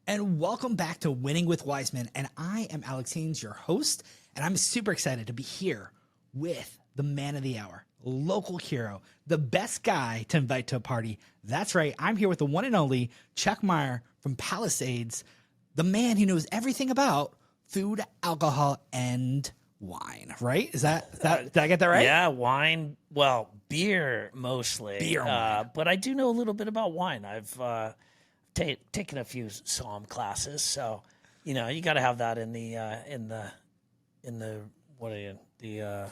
and welcome back to Winning with Wiseman. And I am Alex Haynes, your host, and I'm super excited to be here with the man of the hour, local hero, the best guy to invite to a party. That's right, I'm here with the one and only Chuck Meyer from Palisades, the man who knows everything about food, alcohol, and wine, right? Is that did I get that right? Yeah, wine. Well, beer mostly. Beer, wine. But I do know a little bit about wine. I've taken a few somm classes, so you got to have that in the what are you the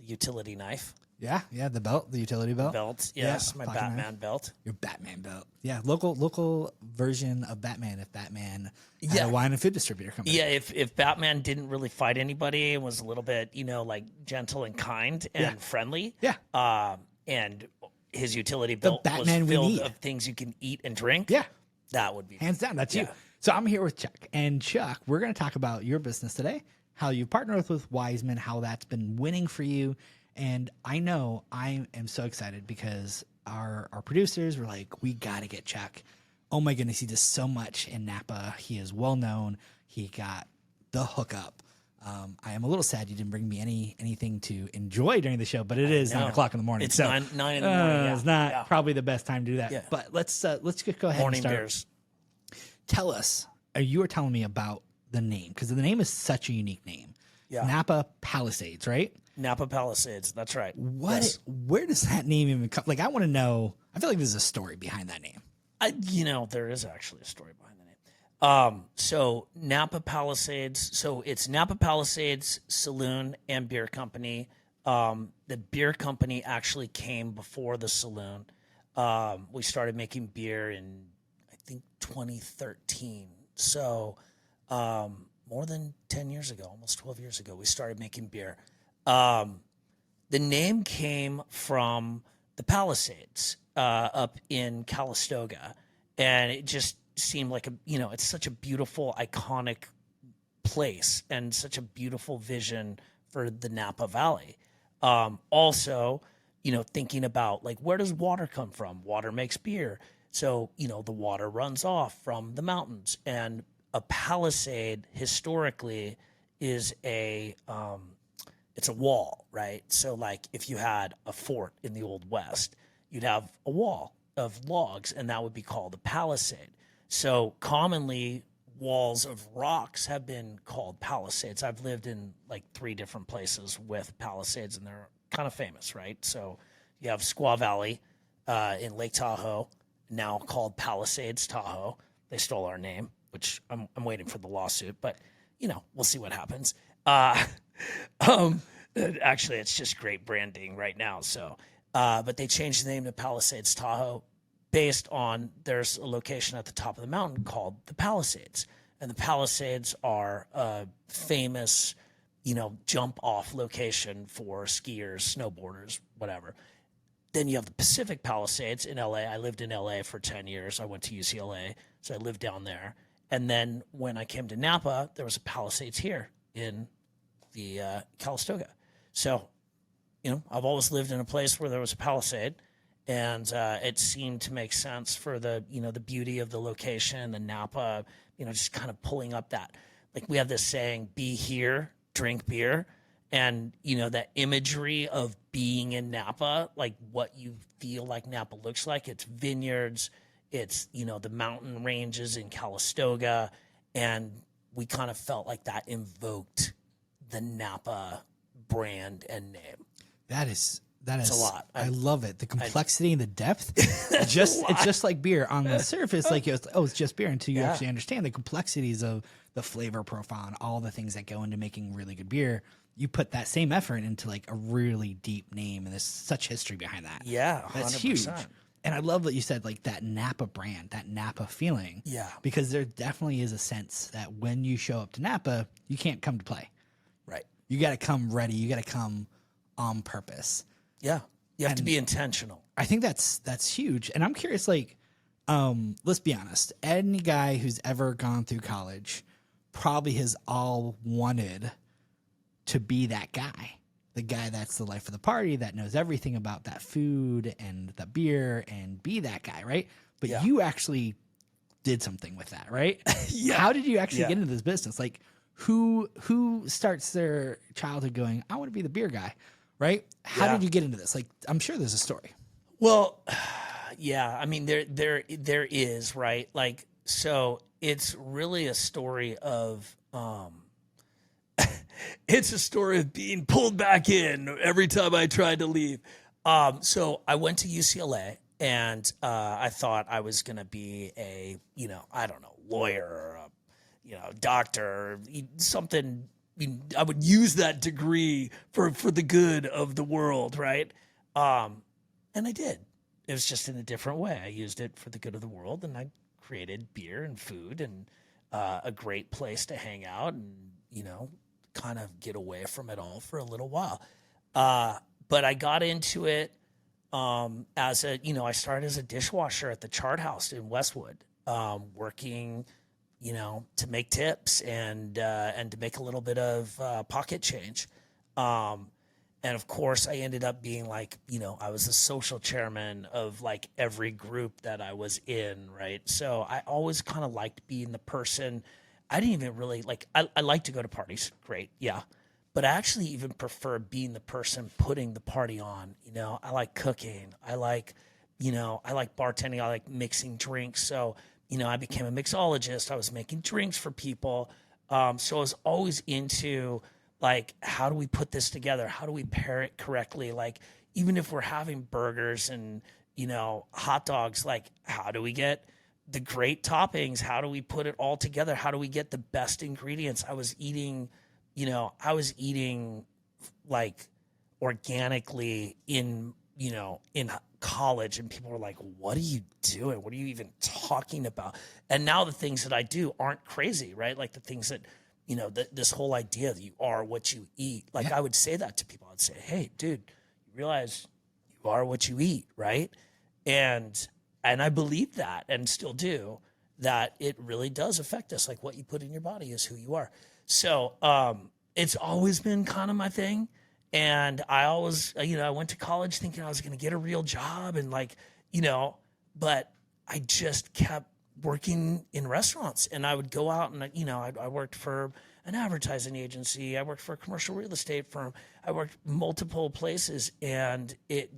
utility knife. Yeah, the belt, the utility belt. Yes, Yeah, my Batman belt. Your Batman belt. Yeah, local version of Batman if Batman had a wine and food distributor company. Yeah, if Batman didn't really fight anybody and was a little bit, like gentle and kind and friendly. Yeah. And his utility belt was Batman we filled need. of things you can eat and drink. Yeah. That would be Hands down, that's you. So I'm here with Chuck. And Chuck, we're going to talk about your business today, how you partnered with Wiseman, how that's been winning for you. And I know I am so excited because our producers were like, we got to get Chuck. Oh my goodness, he does so much in Napa. He is well known. He got the hookup. I am a little sad you didn't bring me anything to enjoy during the show, but it is 9 o'clock in the morning. It's so 9 in the morning. Yeah. It's not probably the best time to do that. Yeah. But let's go ahead Morning and start. beers. Tell us, you were telling me about the name because the name is such a unique name. Yeah. Napa Palisades, right? Napa Palisades. That's right. Where does that name even come? Like, I want to know. I feel like there's a story behind that name. There is actually a story behind the name. So Napa Palisades. So it's Napa Palisades Saloon and Beer Company. The beer company actually came before the saloon. We started making beer in, I think, 2013. So more than 10 years ago, almost 12 years ago, we started making beer. The name came from the Palisades up in Calistoga, and it just seemed like it's such a beautiful, iconic place and such a beautiful vision for the Napa Valley. Also, thinking about like, where does water come from? Water makes beer. So, the water runs off from the mountains, and a palisade historically is it's a wall, right? So like if you had a fort in the Old West, you'd have a wall of logs, and that would be called a palisade. So commonly walls of rocks have been called palisades. I've lived in like 3 different places with palisades, and they're kind of famous, right? So you have Squaw Valley in Lake Tahoe, now called Palisades Tahoe. They stole our name, which I'm waiting for the lawsuit, but we'll see what happens. Actually, it's just great branding right now. So, but they changed the name to Palisades Tahoe based on there's a location at the top of the mountain called the Palisades, and the Palisades are a famous, jump off location for skiers, snowboarders, whatever. Then you have the Pacific Palisades in LA. I lived in LA for 10 years. I went to UCLA, so I lived down there. And then when I came to Napa, there was a Palisades here in the Calistoga. So, I've always lived in a place where there was a Palisade, and it seemed to make sense for the, the beauty of the location, the Napa, just kind of pulling up that. Like we have this saying, be here, drink beer. And, that imagery of being in Napa, like what you feel like Napa looks like, it's vineyards, it's, the mountain ranges in Calistoga. And we kind of felt like that invoked the Napa brand and name. That is a lot. I love it. The complexity and the depth. It's just like beer on the surface. Like it's just beer until you actually understand the complexities of the flavor profile and all the things that go into making really good beer. You put that same effort into like a really deep name, and there's such history behind that. Yeah, 100%. That's huge. And I love that you said like that Napa brand, that Napa feeling. Yeah. Because there definitely is a sense that when you show up to Napa, you can't come to play. Right. You got to come ready. You got to come on purpose. Yeah. You have to be intentional. I think that's huge. And I'm curious, like, let's be honest. Any guy who's ever gone through college probably has all wanted to be that guy. The guy that's the life of the party, that knows everything about that food and the beer and be that guy, right? But you actually did something with that, right? Yeah. How did you actually Yeah. get into this business? Like who starts their childhood going, I want to be the beer guy, right? How Yeah. did you get into this? Like, I'm sure there's a story. Well, yeah, I mean there is, right? Like, so it's really a story of it's a story of being pulled back in every time I tried to leave. So I went to UCLA and I thought I was going to be a, I don't know, lawyer or a, doctor or something. I would use that degree for the good of the world, right? And I did. It was just in a different way. I used it for the good of the world, and I created beer and food and a great place to hang out and, kind of get away from it all for a little while. But I got into it as I started as a dishwasher at the Chart House in Westwood, working, to make tips and to make a little bit of pocket change. And of course, I ended up being like, I was the social chairman of like every group that I was in, right? So I always kind of liked being the person. I didn't even really like, I like to go to parties, great, yeah. But I actually even prefer being the person putting the party on. I like cooking. I like bartending. I like mixing drinks. So, I became a mixologist. I was making drinks for people. So I was always into like, how do we put this together? How do we pair it correctly? Like, even if we're having burgers and, hot dogs, like, how do we get the great toppings? How do we put it all together? How do we get the best ingredients? I was eating like organically in college, and people were like, what are you doing? What are you even talking about? And now the things that I do aren't crazy, right? Like the things that, this whole idea that you are what you eat. Like I would say that to people. I'd say, hey, dude, you realize you are what you eat, right? And I believe that and still do, that it really does affect us. Like what you put in your body is who you are. So it's always been kind of my thing. And I always, I went to college thinking I was going to get a real job and like, but I just kept working in restaurants, and I would go out and, I worked for an advertising agency. I worked for a commercial real estate firm. I worked multiple places, and it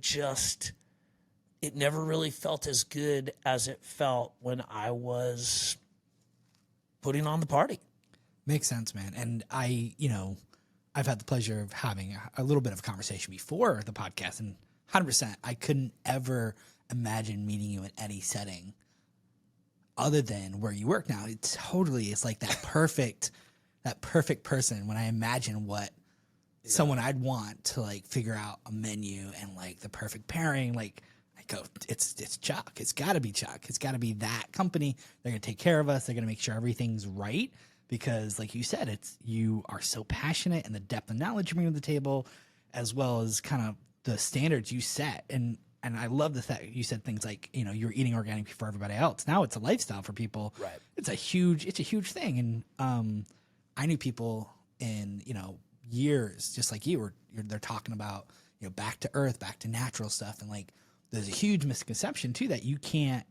never really felt as good as it felt when I was putting on the party. Makes sense, man. And I've had the pleasure of having a little bit of a conversation before the podcast, and 100%, I couldn't ever imagine meeting you in any setting other than where you work now. It's like that perfect person when I imagine what someone I'd want to like figure out a menu and like the perfect pairing. Like I go, it's Chuck. It's gotta be Chuck. It's gotta be that company. They're gonna take care of us. They're gonna make sure everything's right. Because like you said, you are so passionate, and the depth of knowledge you bring to the table, as well as kind of the standards you set. And I love the fact you said things like, you're eating organic for everybody else. Now it's a lifestyle for people. Right. It's a huge thing. And I knew people in, years just like you they're talking about, back to earth, back to natural stuff. And like, there's a huge misconception too, that you can't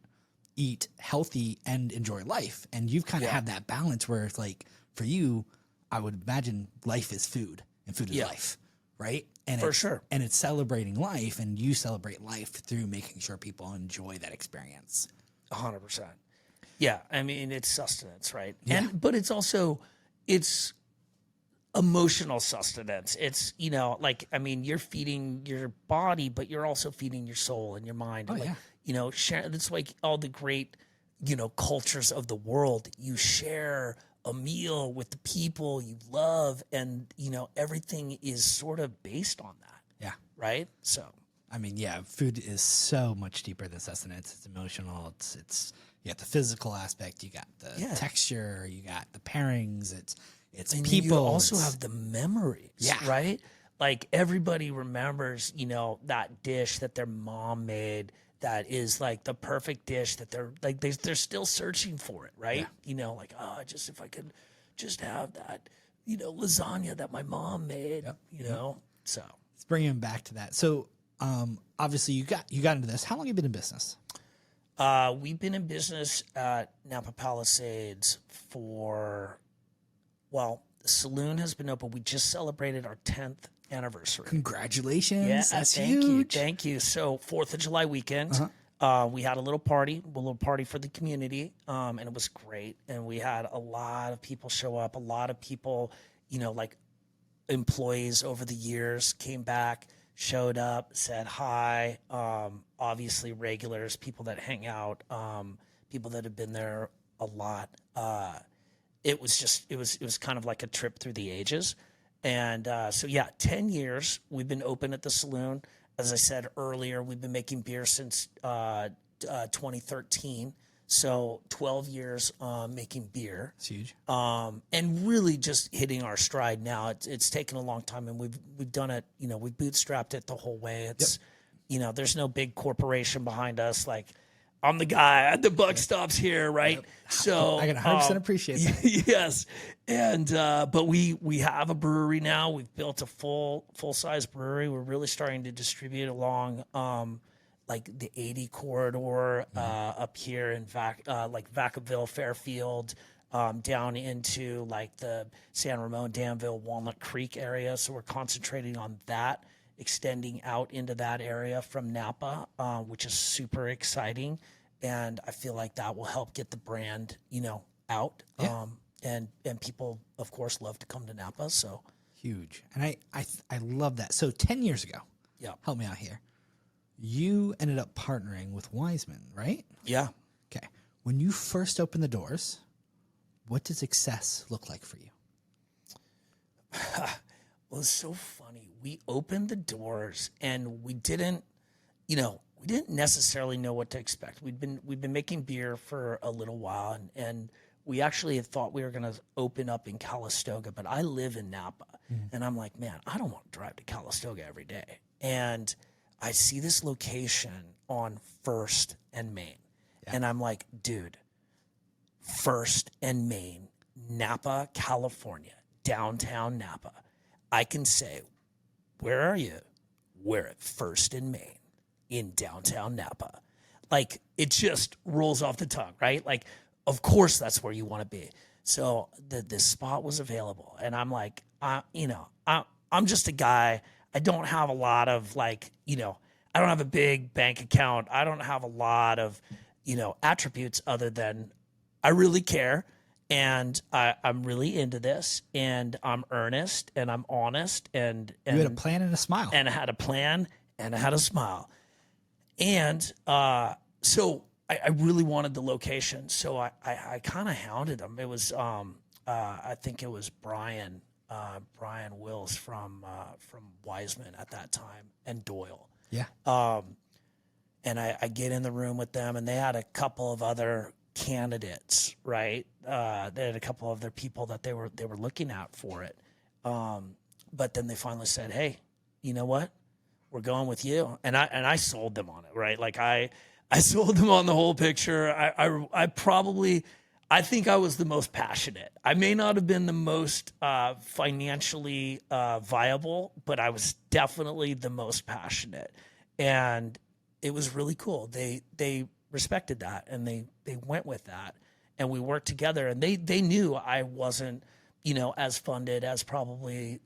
eat healthy and enjoy life. And you've kind of had that balance where it's like, for you, I would imagine life is food and food is life, right? And For sure. And it's celebrating life, and you celebrate life through making sure people enjoy that experience. 100%. Yeah. I mean, it's sustenance, right? Yeah. But it's also, it's emotional sustenance. It's, you're feeding your body, but you're also feeding your soul and your mind. Oh, yeah. It's like all the great, cultures of the world. You share a meal with the people you love, and, everything is sort of based on that. Yeah. Right? So, I mean, yeah, food is so much deeper than sustenance. It's emotional. It's you got the physical aspect, you got the texture, you got the pairings, it's and people. You also have the memories, right? Like everybody remembers, that dish that their mom made that is like the perfect dish that they're still searching for it, right? Yeah. Like, if I could just have that, lasagna that my mom made, so. Let's bring him back to that. So, obviously you got into this. How long have you been in business? We've been in business at Napa Palisades the saloon has been open. We just celebrated our 10th anniversary. Congratulations. That's thank huge. Thank you. So 4th of July weekend, we had a little party for the community, and it was great. And we had a lot of people show up, a lot of people, like employees over the years came back, showed up, said hi. Obviously regulars, people that hang out, people that have been there a lot. It was kind of like a trip through the ages. And 10 years we've been open at the saloon. As I said earlier, we've been making beer since 2013. So 12 years making beer. It's huge. And really just hitting our stride now. It's taken a long time, and we've done it, we've bootstrapped it the whole way. It's there's no big corporation behind us. Like, I'm the guy, the buck stops here, right? Yep. So I can 100% appreciate that. Yes. And but we have a brewery now. We've built a full size brewery. We're really starting to distribute along like the 80 corridor up here in like Vacaville, Fairfield, down into like the San Ramon, Danville, Walnut Creek area. So we're concentrating on that, extending out into that area from Napa, which is super exciting. And I feel like that will help get the brand, out. Yeah. And people, of course, love to come to Napa. So huge. And I love that. So 10 years ago, help me out here. You ended up partnering with Wiseman, right? Yeah. Okay. When you first opened the doors, what did success look like for you? Well, it's so funny. We opened the doors and we didn't necessarily know what to expect. We've been making beer for a little while, and we actually had thought we were going to open up in Calistoga, but I live in Napa, and I'm like, man, I don't want to drive to Calistoga every day. And I see this location on First and Main, and I'm like, dude, First and Main, Napa, California, downtown Napa. I can say, where are you? We're at First and Main in downtown Napa. Like, it just rolls off the tongue, right? Like, of course that's where you want to be. So this spot was available, and I'm like, I'm just a guy. I don't have a lot of I don't have a big bank account. I don't have a lot of, attributes other than I really care, and I'm really into this, and I'm earnest, and I'm honest, and you had a plan and a smile. And I had a plan, and I had a smile. And so I really wanted the location. So I kind of hounded him. It was, I think it was Brian Wills from Wiseman at that time, and Doyle. Yeah. And I get in the room with them, and they had a couple of other candidates, right? They had a couple of other people that they were looking at for it. But then they finally said, hey, you know what? We're going with you. And I sold them on it, right? Like I sold them on the whole picture. I think I was the most passionate. I may not have been the most financially viable, but I was definitely the most passionate. And it was really cool. They respected that, and they went with that, and we worked together, and they knew I wasn't, as funded as probably,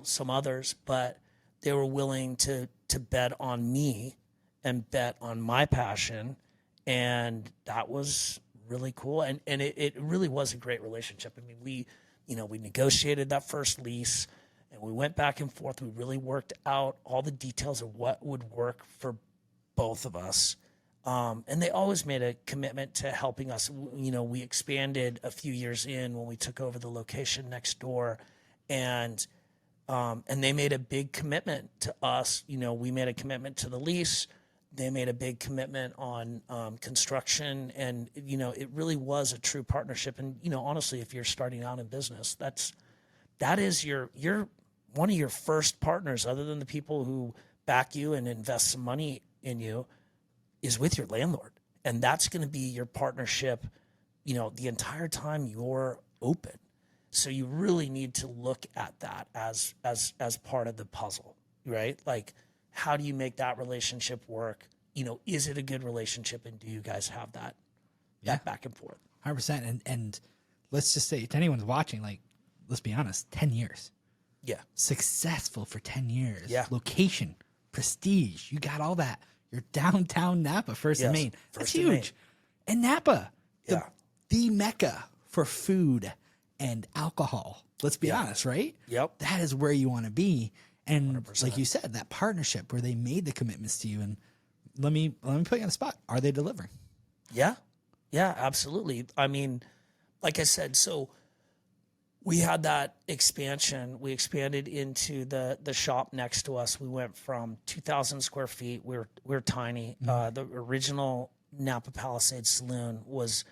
some others, but they were willing to bet on me and bet on my passion. And that was really cool. And it really was a great relationship. I mean, we negotiated that first lease, and we went back and forth. We really worked out all the details of what would work for both of us. And they always made a commitment to helping us. We expanded a few years in when we took over the location next door, and they made a big commitment to us. We made a commitment to the lease. They made a big commitment on construction, and it really was a true partnership. And honestly, if you're starting out in business, that is your one of your first partners, other than the people who back you and invest some money in you, is with your landlord, and that's going to be your partnership, the entire time you're open. So you really need to look at that as part of the puzzle, right? Like, how do you make that relationship work? is it a good relationship, and do you guys have that back and forth? 100%. And let's just say to anyone's watching, like, let's be honest, 10 years. Yeah. Successful for 10 years. Yeah. Location, prestige. You got all that. You're downtown Napa, First and Main. That's First and Main. huge. And Napa, Yeah. the mecca for food and alcohol. Let's be honest, right? Yep. That is where you want to be. And 100%. like you said, that partnership where they made the commitments to you. And let me put you on the spot. Are they delivering? Yeah. Yeah, absolutely. I mean, like I said, so we had that expansion. We expanded into the shop next to us. We went from 2,000 square feet. We're tiny. The original Napa Palisades Saloon was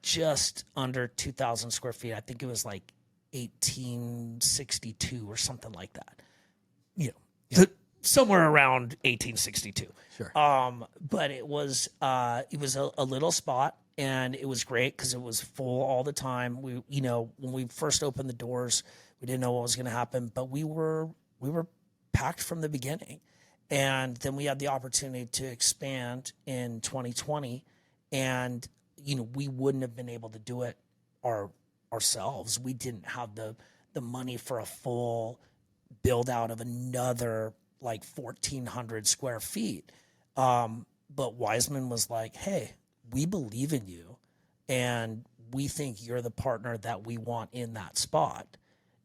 just under 2,000 square feet. I think it was like 1862 or something like that. Somewhere around 1862. Sure. But it was a little spot, and it was great because it was full all the time. We, when we first opened the doors, we didn't know what was going to happen, but we were packed from the beginning. And then we had the opportunity to expand in 2020, and we wouldn't have been able to do it ourselves. We didn't have the money for a full build out of another like 1,400 square feet. But Wiseman was like, hey, we believe in you, and we think you're the partner that we want in that spot.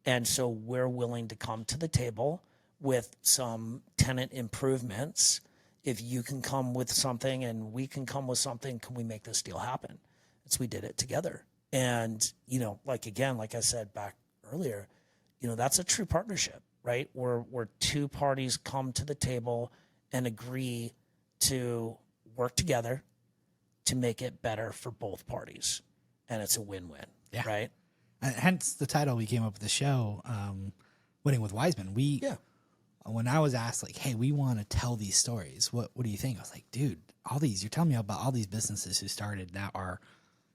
And so we're willing to come to the table with some tenant improvements. If you can come with something and we can come with something, can we make this deal happen? So we did it together. And, like I said back earlier, that's a true partnership, right? Where two parties come to the table and agree to work together to make it better for both parties. And it's a win-win, right? And hence the title we came up with the show, Winning with Wiseman. When I was asked, like, hey, we want to tell these stories, what do you think? I was like, dude, you're telling me about all these businesses who started that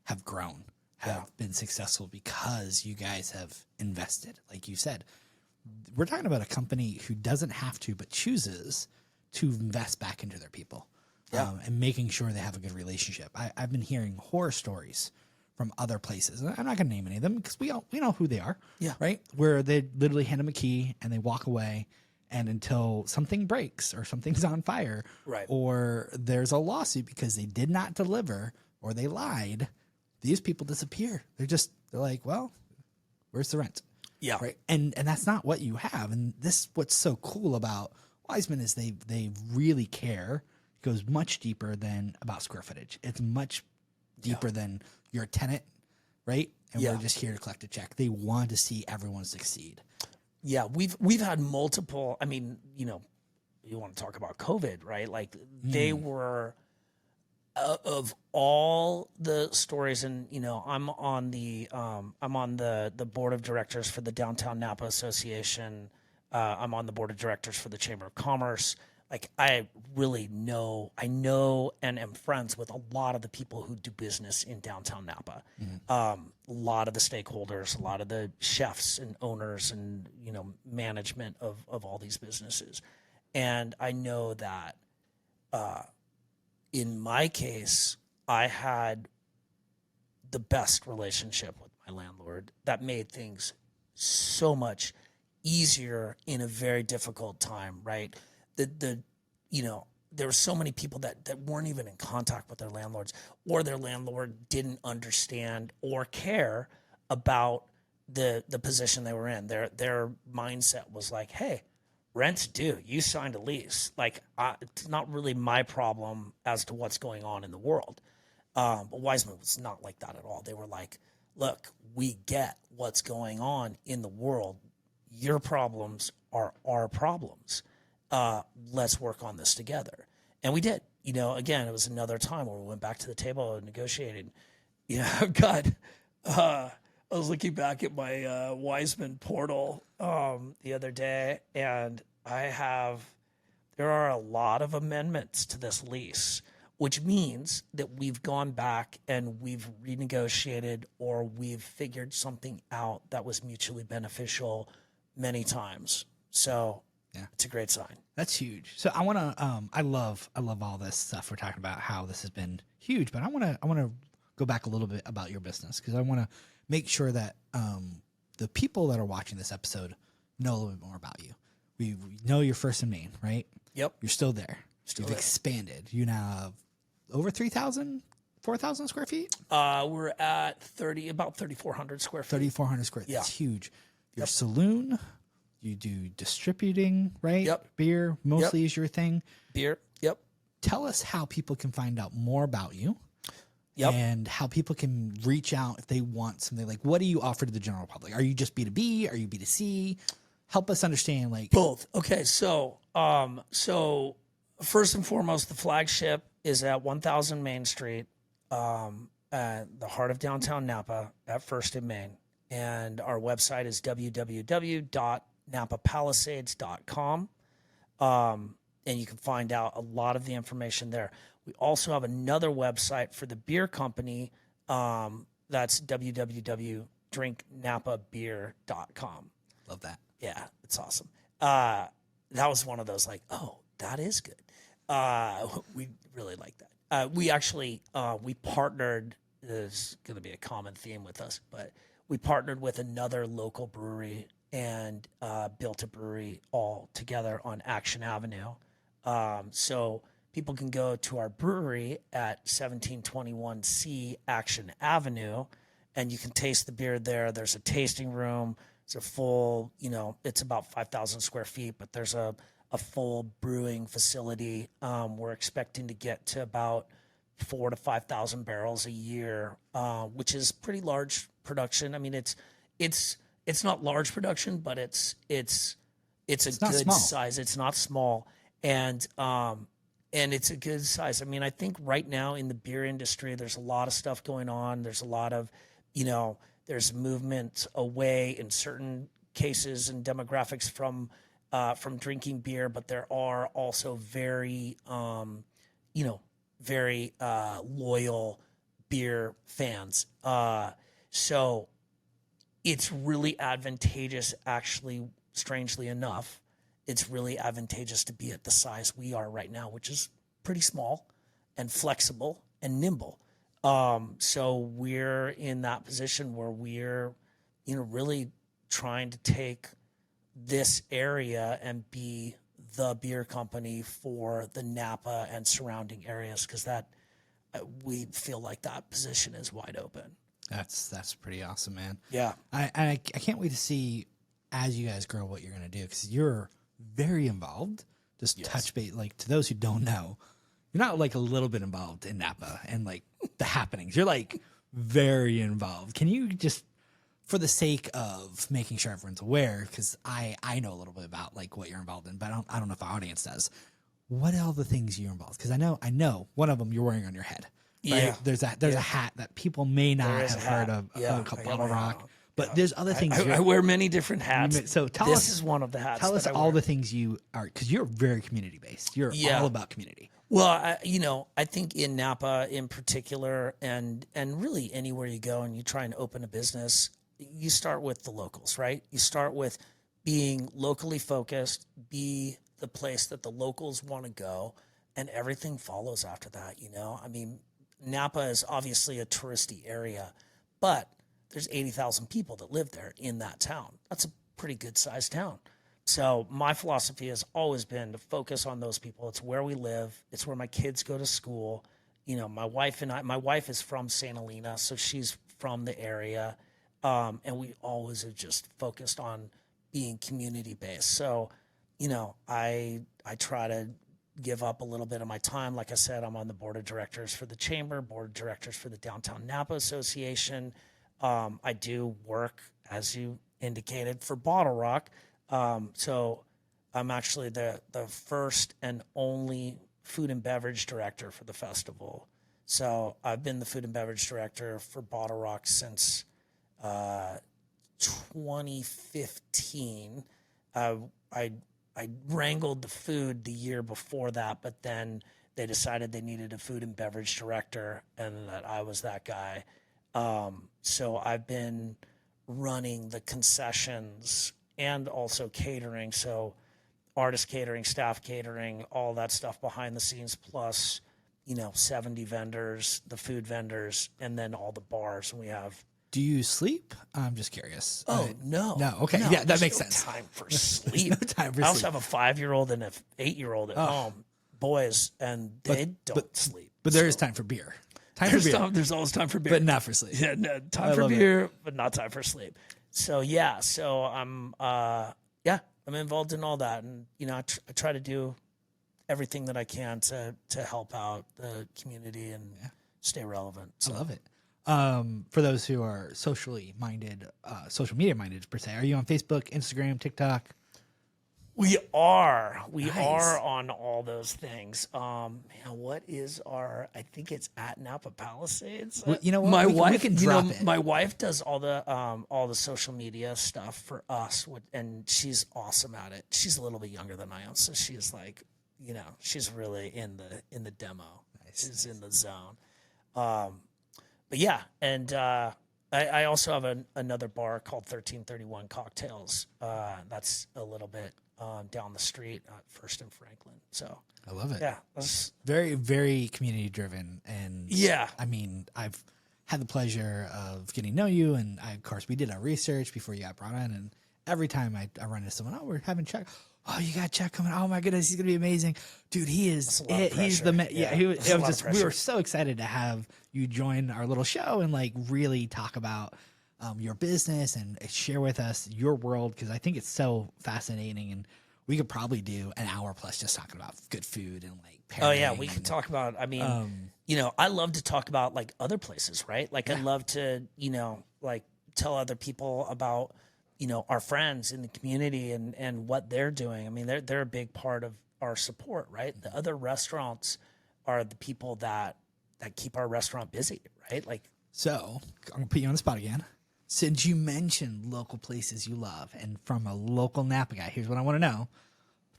have grown, have been successful because you guys have invested. Like you said, we're talking about a company who doesn't have to, but chooses to invest back into their people, and making sure they have a good relationship. I've been hearing horror stories from other places. I'm not going to name any of them because we know who they are, right? Where they literally hand them a key and they walk away, and until something breaks or something's on fire, right, or there's a lawsuit because they did not deliver or they lied, these people disappear. They're like, well, where's the rent? Yeah. Right. And that's not what you have. And what's so cool about Wiseman is they really care. It goes much deeper than about square footage. It's much deeper than you're a tenant, right? And we're just here to collect a check. They want to see everyone succeed. Yeah, we've had multiple. I mean, you want to talk about COVID, right? Like they were of all the stories, and I'm on the board of directors for the Downtown Napa Association. I'm on the board of directors for the Chamber of Commerce. Like I know and am friends with a lot of the people who do business in downtown Napa. A lot of the stakeholders, a lot of the chefs and owners and, management of all these businesses. And I know that in my case, I had the best relationship with my landlord that made things so much easier in a very difficult time, right? There were so many people that weren't even in contact with their landlords, or their landlord didn't understand or care about the position they were in. Their mindset was like, hey, rent's due. You signed a lease. Like, it's not really my problem as to what's going on in the world. But Wiseman was not like that at all. They were like, look, we get what's going on in the world. Your problems are our problems. Let's work on this together. And we did. Again, it was another time where we went back to the table and negotiated. God, I was looking back at my Wiseman portal the other day, and there are a lot of amendments to this lease, which means that we've gone back and we've renegotiated or we've figured something out that was mutually beneficial many times. So Yeah. It's a great sign. That's huge. So I want to, I love all this stuff we're talking about, how this has been huge, but I want to go back a little bit about your business, because I want to make sure that the people that are watching this episode know a little bit more about you. We know you're first and main, right? Yep. You're still there. You've expanded. You now have over 3,000, 4,000 square feet? We're at about 3,400 square feet. 3,400 square. Yeah. That's huge. Your saloon, you do distributing, right? Yep. Beer mostly is your thing. Beer. Yep. Tell us how people can find out more about you. Yep. And how people can reach out if they want something. Like, what do you offer to the general public? Are you just B2B? Are you B2C? Help us understand, like, both. Okay, so first and foremost, the flagship is at 1,000 Main Street, at the heart of downtown Napa, at First and Main, and our website is www.napapalisades.com, and you can find out a lot of the information there. We also have another website for the beer company. That's www.drinknapabeer.com. love that. Yeah, it's awesome. That was one of those like, oh, that is good. We really like that. We actually we partnered. There's going to be a common theme with us, but we partnered with another local brewery and built a brewery all together on Action Avenue. So people can go to our brewery at 1721C Action Avenue, and you can taste the beer there. There's a tasting room. It's a full, it's about 5,000 square feet, but there's a full brewing facility. We're expecting to get to about 4,000 to 5,000 barrels a year, which is pretty large production. I mean, it's not large production, but it's a good size. It's not small, and it's a good size. I mean, I think right now in the beer industry, there's a lot of stuff going on. There's a lot of, there's movement away in certain cases and demographics from drinking beer, but there are also very, very loyal beer fans. So it's really advantageous, actually, strangely enough, it's really advantageous to be at the size we are right now, which is pretty small and flexible and nimble. So we're in that position where we're, really trying to take this area and be the beer company for the Napa and surrounding areas, because that we feel like that position is wide open. That's pretty awesome, man. Yeah. I can't wait to see as you guys grow what you're going to do, because you're very involved. Just touch base, like, to those who don't know, you're not like a little bit involved in Napa and like the happenings. You're like very involved. Can you just, for the sake of making sure everyone's aware, because I know a little bit about like what you're involved in, but I don't know if our audience does. What are all the things you're involved? Because I know one of them you're wearing on your head. Right? Yeah. There's a hat that people may not have heard of, called Bottle Rock. But there's other things. I wear many different hats. So this is one of the hats. Tell us all the things you are, because you're very community based. You're all about community. Well, I think in Napa in particular, and really anywhere you go and you try and open a business, you start with the locals, right? You start with being locally focused, be the place that the locals want to go, and everything follows after that. I mean, Napa is obviously a touristy area, but there's 80,000 people that live there in that town. That's a pretty good sized town. So my philosophy has always been to focus on those people. It's where we live. It's where my kids go to school. My wife is from St. Helena, so she's from the area. And we always have just focused on being community based. So, I try to give up a little bit of my time. Like I said, I'm on the board of directors for the chamber, board of directors for the Downtown Napa Association. I do work, as you indicated, for Bottle Rock. So I'm actually the first and only food and beverage director for the festival. So I've been the food and beverage director for Bottle Rock since 2015. I wrangled the food the year before that, but then they decided they needed a food and beverage director, and that I was that guy. So I've been running the concessions and also catering. So artist catering, staff catering, all that stuff behind the scenes, plus, 70 vendors, the food vendors, and then all the bars. And we have. Do you sleep? I'm just curious. Oh, no. No. Okay. No, Yeah, that there's makes no sense. time for sleep. No time for I also sleep. have a 5-year-old and an 8-year-old at home, boys, and they don't sleep. But there is time for beer. Time for beer. There's always time for beer. But not for sleep. Yeah, no, time for beer, but not time for sleep. So yeah, I'm involved in all that, and I try to do everything that I can to help out the community and stay relevant. So. I love it. For those who are socially minded, social media minded per se, are you on Facebook, Instagram, TikTok? We are Nice. on all those things. What is our? I think it's at Napa Palisades. Well, you know what? My We wife can drop it. My wife does all the social media stuff for us, and she's awesome at it. She's a little bit younger than I am, so she's like, she's really in the demo. She's in the zone. But yeah, and I also have another bar called 1331 Cocktails. That's a little bit down the street, First and Franklin. So I love it. yeah, Very, very community driven. And yeah, I mean, I've had the pleasure of getting to know you. And of course, we did our research before you got brought in. And every time I run into someone, we're having Chuck. Oh, you got Chuck coming. Oh my goodness, he's going to be amazing. Dude, he is. He's the man. Yeah, we were so excited to have you join our little show and like really talk about your business and share with us your world, because I think it's so fascinating, and we could probably do an hour plus just talking about good food and like oh yeah, pairing we could and- talk about. I mean, I love to talk about like other places, right? Like I love to, like tell other people about our friends in the community and what they're doing. I mean, they're a big part of our support, right? The other restaurants are the people that keep our restaurant busy, right? Like, So I'm gonna put you on the spot again. Since you mentioned local places you love, and from a local Napa guy, here's what I want to know: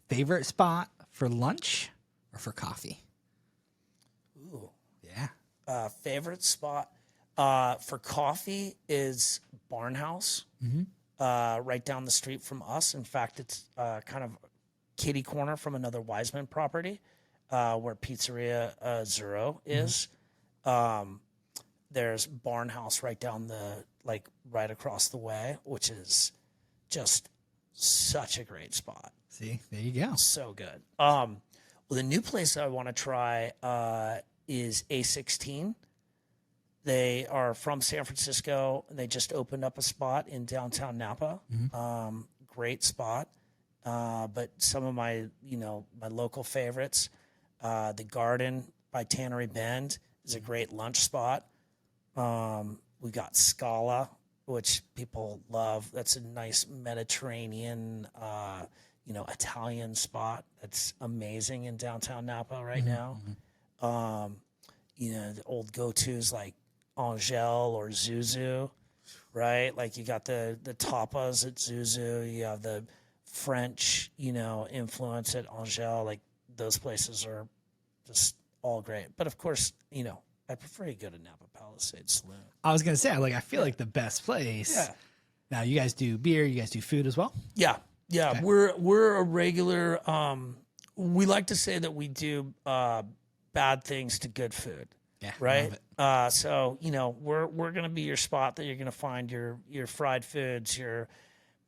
favorite spot for lunch or for coffee? ooh, Yeah. favorite spot for coffee is Barnhouse, right down the street from us. In fact, it's kind of kitty corner from another Wiseman property, where Pizzeria Zero is. There's Barnhouse right across the way, which is just such a great spot. See, there you go. So good. Well, the new place I want to try is A16. They are from San Francisco. They just opened up a spot in downtown Napa. Great spot. But some of my local favorites, the Garden by Tannery Bend is a great lunch spot. We got Scala, which people love. That's a nice Mediterranean, Italian spot. That's amazing in downtown Napa right now. The old go-tos like Angel or Zuzu, right? Like you got the tapas at Zuzu. You have the French, influence at Angel. Like those places are just all great. But of course, I prefer to go to Napa Palisades Saloon. I was gonna say, I feel like the best place. Yeah. Now you guys do beer. You guys do food as well. Yeah. Okay. We're a regular. We like to say that we do bad things to good food. Yeah. Right. Love it. So we're gonna be your spot that you're gonna find your fried foods, your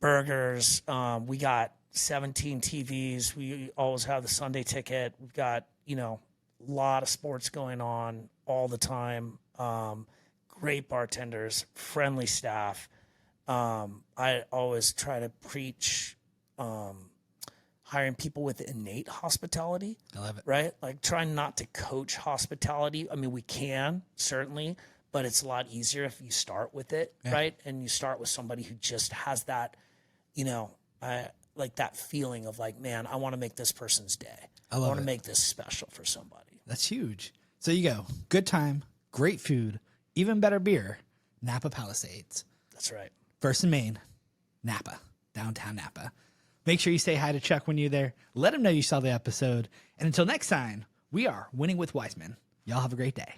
burgers. We got 17 TVs. We always have the Sunday ticket. We've got a lot of sports going on all the time. Great bartenders, friendly staff. I always try to preach hiring people with innate hospitality. I love it. Right? Like trying not to coach hospitality. I mean, we can certainly, but it's a lot easier if you start with it, right? And you start with somebody who just has that, like that feeling of like, man, I want to make this person's day. I want to make this special for somebody. That's huge. So you go, good time, great food, even better beer, Napa Palisades. That's right. First and Main, Napa, downtown Napa. Make sure you say hi to Chuck when you're there. Let him know you saw the episode. And until next time, we are Winning with Wiseman. Y'all have a great day.